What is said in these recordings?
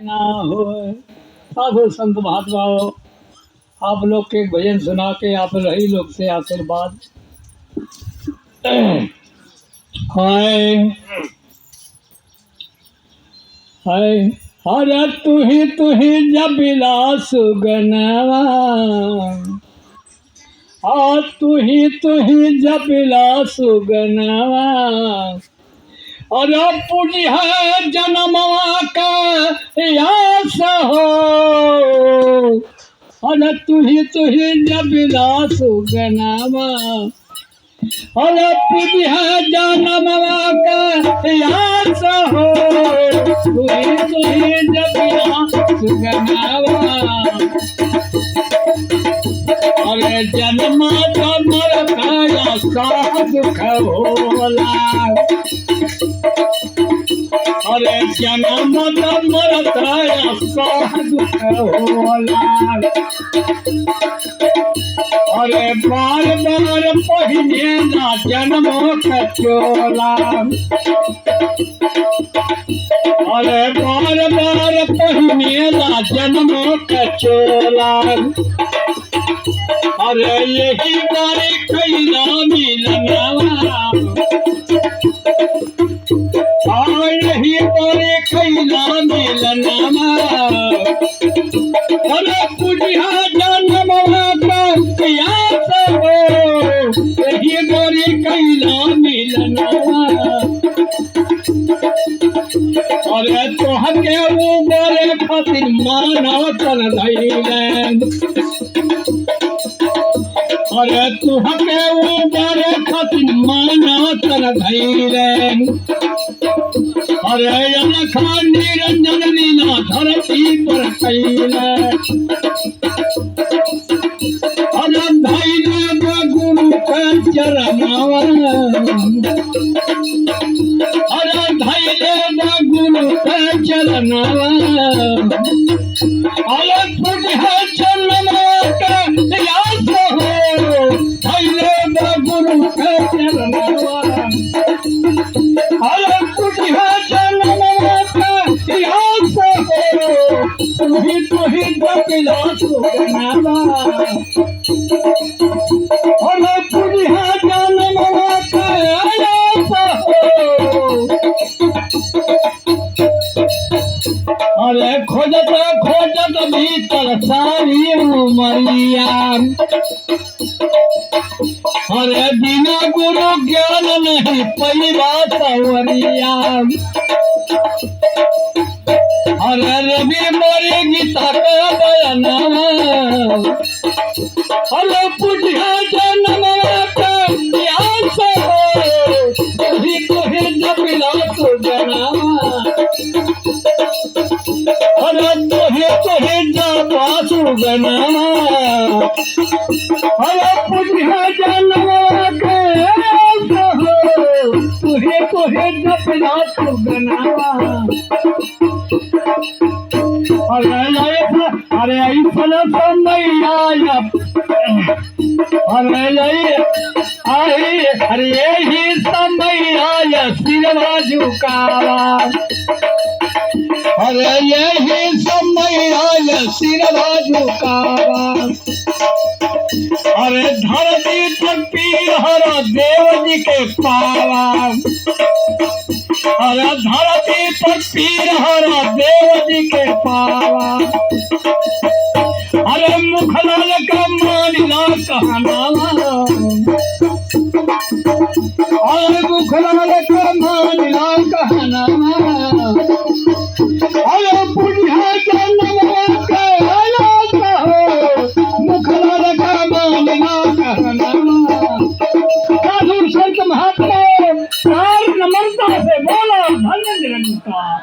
ना हो। साधु संत महात्माओं, आप लोग के भजन सुना के आप रही लोग से आशीर्वाद। हाय हाय हरे तू ही जब बिलास गनवा, तू ही जब बिलास गनवा, अरे पूरी है जन्मवा का यास हो। अरे तू ही जब बिलास गनवा, अरे पूरी है जन्मवा का यास हो। तू ही जब बिलास गनवा, अरे जन्म मर खाया सा दुख होला। अरे जन्म मर खाया सा दुख होला। अरे बार बार पहिने ना जन्म कचोला। अरे बार बार पहिने ना जन्म कचोला। अरे यही बारे कैला मिलनवा, यही बारे कैला मिलनवा। अरे पुरिया जन्मवा का यास हो, यही बारे कैला मिलनवा। अरे तोहके वो बारे खातिर माना चल धैलन। अरे तुहके ऊपर खातिर माना चल धैलन। अरे अनखा निरंजन लीला धरती पर कैलन। अरे धैले गुरु के चरणवा, अरे धैले गुरु के चरणवा। अरे तुझे जन्मवा का यास हो, धैले गुरु के चरणवा। अरे तुझे जन्मवा का यास हो, तू ही बिलास गनवा। अरे तुझे जन्मवा का यास हो। अरे खोजत खोजत भीतर सारी उमरिया, अरे बिना गुरु ज्ञान नहीं पैबा सवरिया। अरे रवि मोरी गीता का बयानवा, अरे पुरिया जन्मवा का यास हो, तू ही जब बिलास गनवा। अरे तुहे जब गनवा, अरे पुरिया जन्मवा का यास हो, तुहे जब बिलास गनवा। अरे ऐसा समय आया, अरे यही समय आया सिरवा झुकावा। अरे यही समय आया सिरवा झुकावा। अरे धरती पर पीर हरा देव जी के पावा। अरे धरती पर पीर हरा देव जी के पावा। अरे मुखलाल का मानिला कहनावा, अरे मुखलाल का मानिला कहनावा। अरे पुरिया जन्मवा का यास हो, मुखलाल का मानिला कहनावा। साधु संत महात्मा प्यार नम्रता से बोला धन्य निरंकार।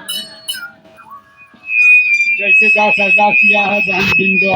जैसे दास अरदास किया है, बिंदु